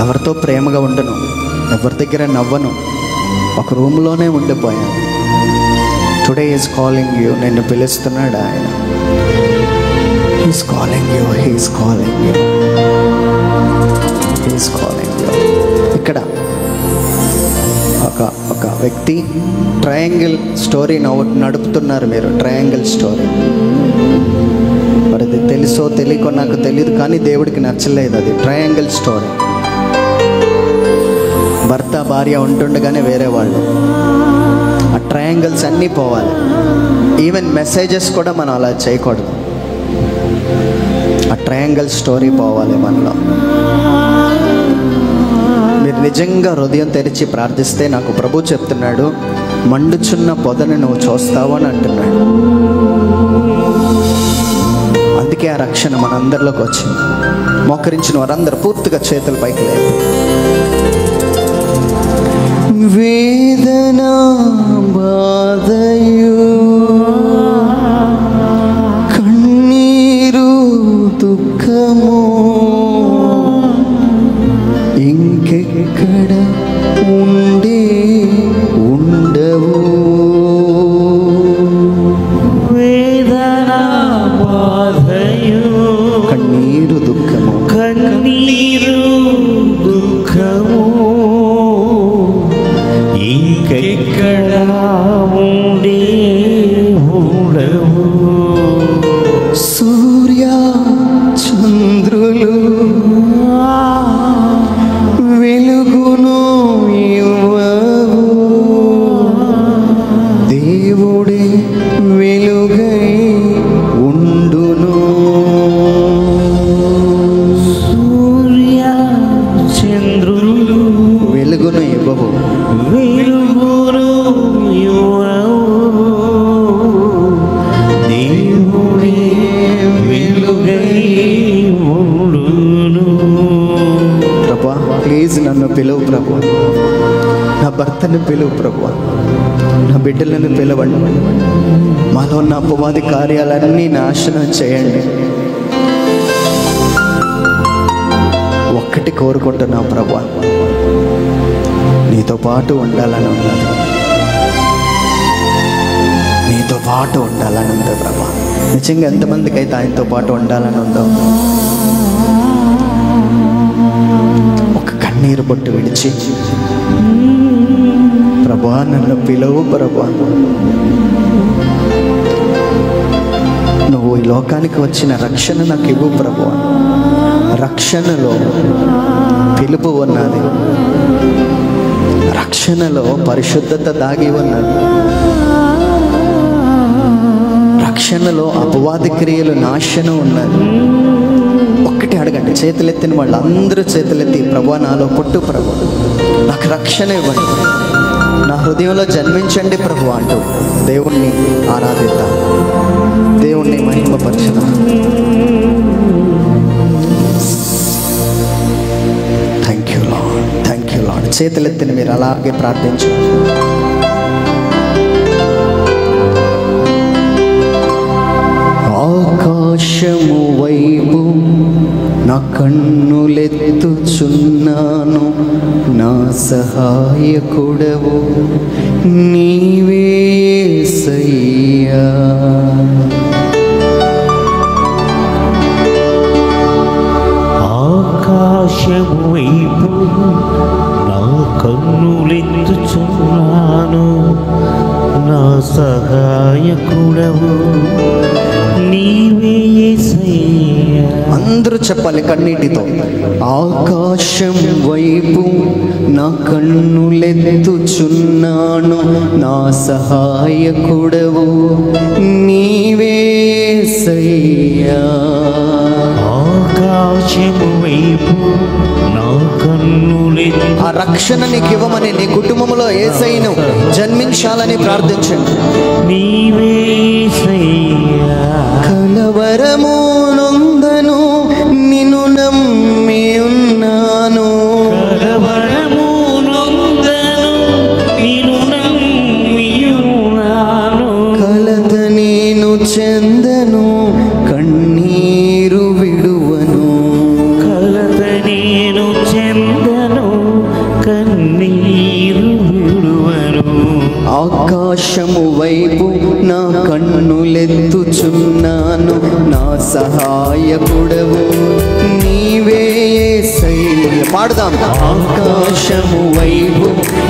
ఎవరితో ప్రేమగా ఉండను, ఎవరి దగ్గర నవ్వను, ఒక రూమ్లోనే ఉండిపోయాను. Today is calling you. నిన్ను పిలుస్తున్నాడు ఆయన. He's calling you, he's calling you, he's calling you. ఇక్కడ ఒక వ్యక్తి ట్రయాంగిల్ స్టోరీ నడుపుతున్నారు. మీరు ట్రయాంగిల్ స్టోరీ, మరి అది తెలుసో తెలియకో నాకు తెలియదు, కానీ దేవుడికి నచ్చలేదు అది. ట్రయాంగిల్ స్టోరీ, భర్త భార్య ఉంటుండగానే వేరే వాళ్ళు. ఆ ట్రయాంగిల్స్ అన్నీ పోవాలి. ఈవెన్ మెసేజెస్ కూడా మనం అలా చేయకూడదు. ఆ ట్రయాంగిల్ స్టోరీ పోవాలి మనలో. మీరు నిజంగా హృదయం తెరిచి ప్రార్థిస్తే నాకు ప్రభు చెప్తున్నాడు, మండుచున్న పొదను నువ్వు చూస్తావు అని అంటున్నాడు. అందుకే ఆ రక్షణ మనందరిలోకి వచ్చింది. మోకరించిన వారందరూ పూర్తిగా చేతుల పైకి లేపు. వేదన బాధయు కన్నీరు దుఃఖము ఇంకెక్కడ ఉండవు. చంద్రుడవు సూర్య చంద్రులు వెలుగును ఇవ్వవు, దేవుడే వెలుగై ఉండును. సూర్య చంద్రులు వెలుగును ఇవ్వవు, వెలుగును ఇవ్వవు, దేవుడే వెలుగై ఉండును. ప్రభా ప్లీజ్ నన్ను పిలువు ప్రభు, నా భర్తను పిలువు ప్రభు, నా బిడ్డలను పిలవండి, మాలో ఉన్న అపవాది కార్యాలన్నీ నాశనం చేయండి. ఒక్కటి కోరుకుంటున్నా ప్రభా, నీతో పాటు ఉండాలని ఉన్నది, నీతో పాటు ఉండాలని ఉంది ప్రభా. నిజంగా ఎంతమందికి అయితే ఆయనతో పాటు ఉండాలని ఉందో ఒక కన్నీరు బొట్టు విడిచి, ప్రభా నన్ను పిలువు ప్రభా, నువ్వు ఈ లోకానికి వచ్చిన రక్షణ నాకు ఇవ్వు ప్రభా. రక్షణలో పిలుపు ఉన్నది, రక్షణలో పరిశుద్ధత దాగి ఉన్నది, రక్షణలో అపవాది క్రియలు నాశనం ఉన్నది. ఒక్కటి అడగండి, చేతులెత్తిన వాళ్ళు అందరూ చేతులెత్తి, ప్రభా నాలో పుట్టు ప్రభు, నాకు రక్షణ ఇవ్వండి, నా హృదయంలో జన్మించండి ప్రభు అంటూ దేవుణ్ణి ఆరాధిద్దాం, దేవుణ్ణి మహిమపరచుదాం. Thank you lord, thank you lord. చేతులెత్తిన మీరు అలాగే ప్రార్థించండి. ఆకాశము వైపు నా కన్నులెత్తుచున్నాను, నా సహాయకుడవు నీవే యేసయ్యా. ఆకాశము వైపు నా కన్నులెత్తుచున్నాను, నా సహాయకుడవు నీవే యేసయ్యా. అందరూ చెప్పాలి కన్నీటితో, ఆకాశం వైపు నా కన్నులెత్తుచున్నాను, నా సహాయకుడవు నీవే యేసయ్యా. ఆకాశము వైపు నా కన్నులెత్తి, ఆ రక్షణ నీకు ఇవ్వమని, నీ కుటుంబంలో యేసయ్యను జన్మించాలని ప్రార్థించండి. నీవే యేసయ్యా. కలవరము నొందను నిన్ను నమ్మి ఉన్నాను, కలవరము నొందను నిన్ను నమ్మి ఉన్నాను, కలత నేను చెందను కన్నీరు విడువను, కలత నేను చెందను కన్నీరు విడువను. ఆకాశము వైపు నా కన్నులెత్తుచున్నాను, నా సహాయకుడవు నీవే యేసయ్యా. పాడుదాం. ఆకాశము వైపు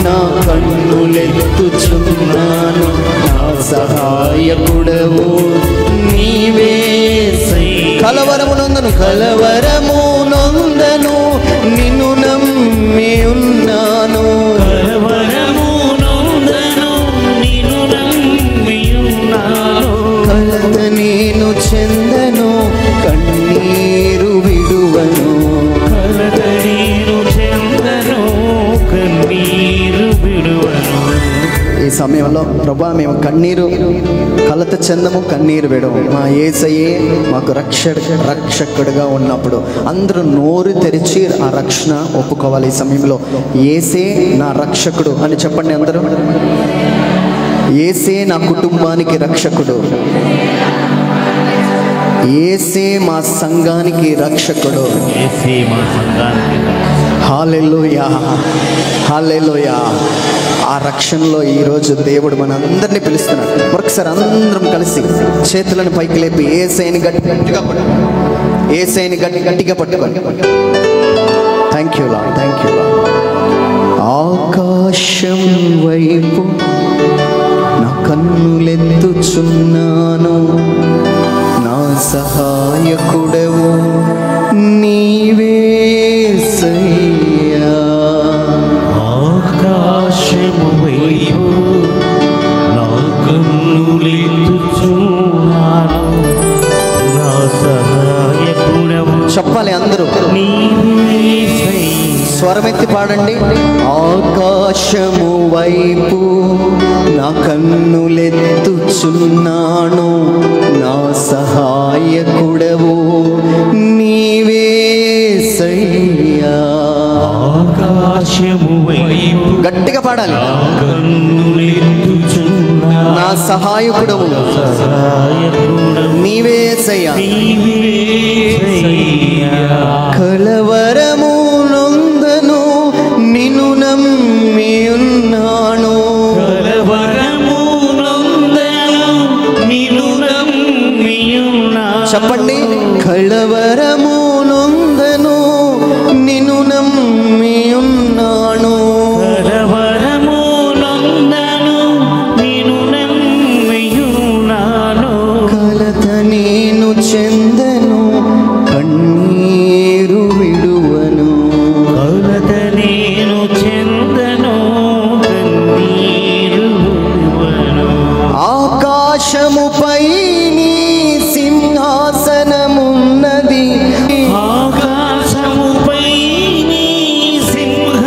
నా కన్నులెత్తుచున్నాను, నా సహాయకుడవు నీవే యేసయ్యా. కలవరము నొందను, కలవరము నొందను నిన్ను నమ్మి ఉన్నాను, కలవరము నొందను నిన్ను నమ్మి ఉన్నాను, కలత నేను చెందను కన్నీరు విడువను, కలత నేను చెందను కన్నీరు విడువను. ఈ సమయంలో ప్రభా మేము కన్నీరు కలత చెందము, కన్నీరు విడము. మా యేసయ్యే మాకు రక్షకుడుగా ఉన్నప్పుడు అందరూ నోరు తెరిచి ఆ రక్షణ ఒప్పుకోవాలి. ఈ సమయంలో యేసే నా రక్షకుడు అని చెప్పండి అందరూ. యేసే నా కుటుంబానికి రక్షకుడు, యేసే మా సంఘానికి రక్షకుడు. యేసే మా సంఘానికి హల్లెలూయా, హల్లెలూయా. ఆ రక్షణలో ఈరోజు దేవుడు మన అందరినీ పిలుస్తున్నాడు. మరొకసారి అందరం కలిసి చేతులను పైకి లేపి యేసయ్యని గట్టిగా పట్టుకోండి, యేసయ్యని గట్టిగా పట్టుకోండి. Thank you lord, thank you lord. ఆకాశం వైపు నా కన్నులెత్తు మొరపెట్టుచున్నాను, నా సహాయకుడవు నీవేసయ్యా. ఆకాశము వైపు నా కన్నులెత్తుచున్నాను, నా సహాయకుడవు చెప్పాలి అందరూ, నీవేసయ్యా. స్వరమెత్తి పాడండి. ఆకాశము వైపు నా కన్నులెత్తుచున్నాను, నా సహాయకుడవు నీవేసయ్యా. ఆకాశము వైపు గట్టిగా పాడాలి. కన్నులెత్తుచున్నాను, నా సహాయకుడవు సహాయకుడవు నీవేసయ్యా. నీవేసయ్యా. కలవరము నొందను నిన్ను నమ్మి ఉన్నాను, కలవరము నొందను నిన్ను నమ్మి ఉన్నాను. చెప్పండి. కలవరము నొందను నిన్ను నమ్మి ఉన్నాను, కలవరము నొందను నిన్ను నమ్మి ఉన్నాను. కలత నేను చెందను, కన్నీరు విడువను, కలత నేను చెందను, కన్నీరు విడువను. ఆకాశముపై నీ సింహాసనమున్నది, ఆకాశముపై నీ సింహాసనమున్నది,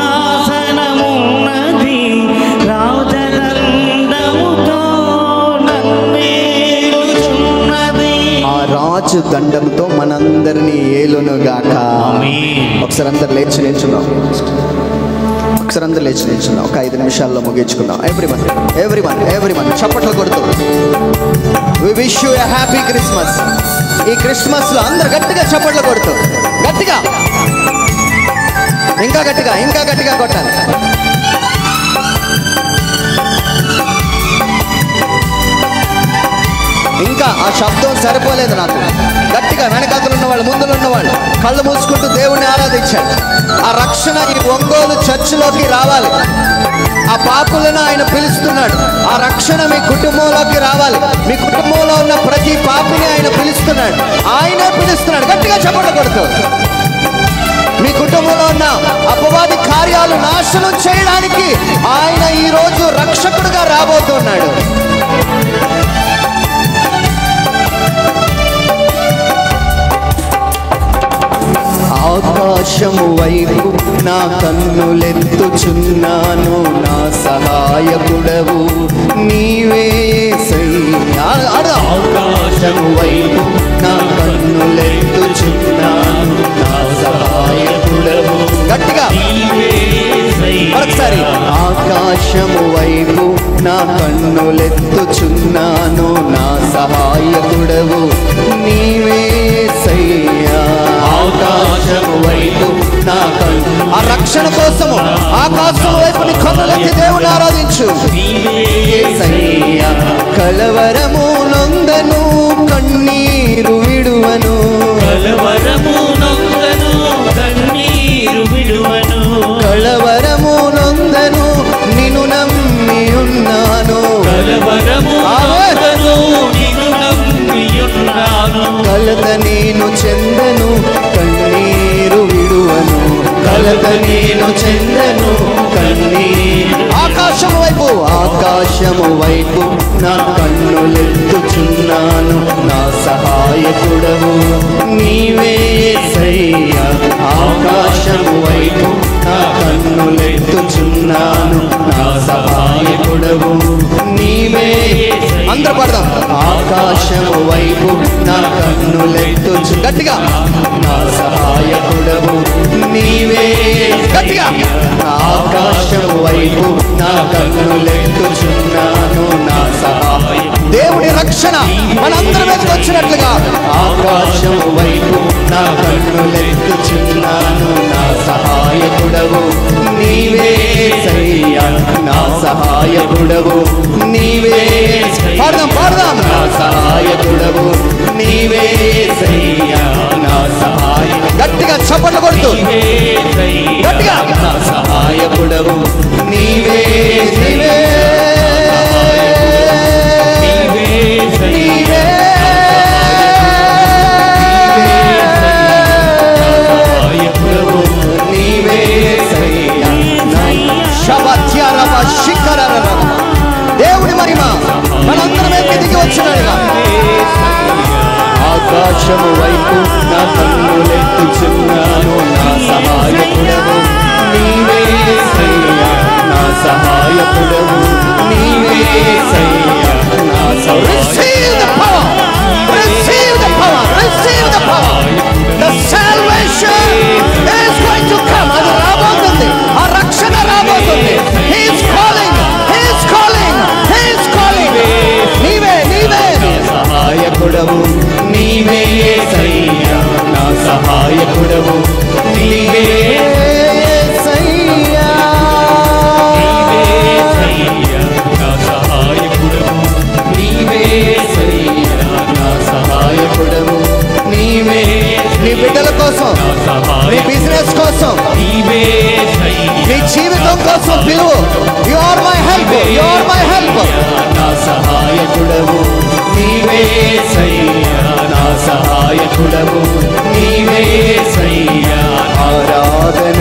రాజదండముతో నన్నేలుచున్నది. ఆ రాజు దండంతో మనందరినీ ఏలునుగాక. ఆమేన్. ఒకసారి అందరు లేచి నిల్చున్నాం, ఒకసారి అందరు లేచి నిల్చున్నాం. ఒక 5 నిమిషాల్లో ముగించుకుందాం. ఎవ్రీవన్ చప్పట్లు కొడుతూ we wish you a happy Christmas. ఈ క్రిస్మస్ లో అందరు గట్టిగా చప్పట్లు కొడుతూ, గట్టిగా, ఇంకా గట్టిగా కొట్టాలి. ఇంకా ఆ శబ్దం సరిపోలేదు నాకు. గట్టిగా వెనకాతలు ఉన్నవాళ్ళు, ముందులో ఉన్నవాళ్ళు కళ్ళు మూసుకుంటూ దేవుణ్ణి ఆరాధించాడు. ఆ రక్షణ ఈ ఒంగోలు చర్చిలోకి రావాలి. ఆ పాపులను ఆయన పిలుస్తున్నాడు. ఆ రక్షణ మీ కుటుంబంలోకి రావాలి. మీ కుటుంబంలో ఉన్న ప్రతి పాపిని ఆయన పిలుస్తున్నాడు. ఆయనే పిలుస్తున్నాడు. గట్టిగా చప్పట్లు కొడుతూ మీ కుటుంబంలో ఉన్న అపవాది కార్యాలు నాశనం చేయడానికి ఆయన ఈ రోజు రక్షకుడుగా రాబోతున్నాడు. ఆకాశము వైపు నా కన్నులెత్తుచున్నాను, నా సహాయకుడవు నీవేసయ్యా. ఆకాశము వైపు నా కన్నులెత్తుచున్నాను, నా సహాయకుడవు. గట్టిగా మరొకసారి. ఆకాశము వైపు నా కన్నులెత్తుచున్నాను, నా సహాయకుడవు నీవేసయ్యా. ఆకాశము వైపు నా కన్ను, ఆ రక్షణ కోసము ఆకాశం వైపు నీ కన్నులెత్తి దేవుని ఆరాధించు. యేసయ్యా. కలవరము నొందను, కన్నీరు విడువను, కలవరము నొందను, కన్నీరు విడువను. కలవరము నొందను నిన్ను నమ్మి ఉన్నాను, కలవరము నొందను నిన్ను నమ్మి ఉన్నాను. కలత నేను చెందను, కన్నీరు విడువను, కలత నేను చెందను, కన్నీరు. ఆకాశము వైపు నా కన్నులెత్తుచున్నాను, నా సహాయకుడవు నీవేసయ్యా. ఆకాశము వైపు నా కన్నులెత్తుచున్నాను, నా సహాయకుడవు నీవే. అందరూ పడదాం. ఆకాశము వైపు నా కన్నులెత్తుచు, గట్టిగా, నా సహాయకుడవు నీవే. గట్టిగా. ఆకాశము వైపు నా కన్నులెత్తుచున్నాను, నా సహాయ. దేవుని రక్షణ మనందరి మీదకి వచ్చినట్లుగా ఆకాశము వైపు నా కన్నులెత్తుచున్నాను, నా సహాయకుడవు నీవేసయ్యా. నా సహాయకుడవు నీవే. పాడదాం. నా సహాయకుడవు నీవేసయ్యా. నా సహాయ. గట్టిగా చప్పట్లు కొడుతూ గట్టిగా. నా సహాయకుడవు నీవే. ఆకాశము వైపు నా కన్నులెత్తుచున్నాను. నా సహాయకుడవు నీవేసయ్యా, నా సహాయకుడవు నీవేసయ్యా, నా Receive the power, receive the power, receive the power. The salvation is going to come. అది రాబోతుంది, ఆ రక్షణ రాబోతుంది. He is calling, he is calling, he is calling. నీవే నీవే సహాయకుడవు నీవేసయ్యా, నా సహాయకుడవు నీవేసయ్యా, నీవేసయ్యా, నా సహాయకుడవు నీవేసయ్యా, నా సహాయకుడవు నీవే. నీ బిడ్డల కోసం, నీ బిజినెస్ కోసం, నీ జీవితం కోసం పిలువు. You are my help, you are my help. నా సహాయకుడవు నీవేసయ్యా, నా సహాయకుడవు నీవేసయ్యా. ఆరాధన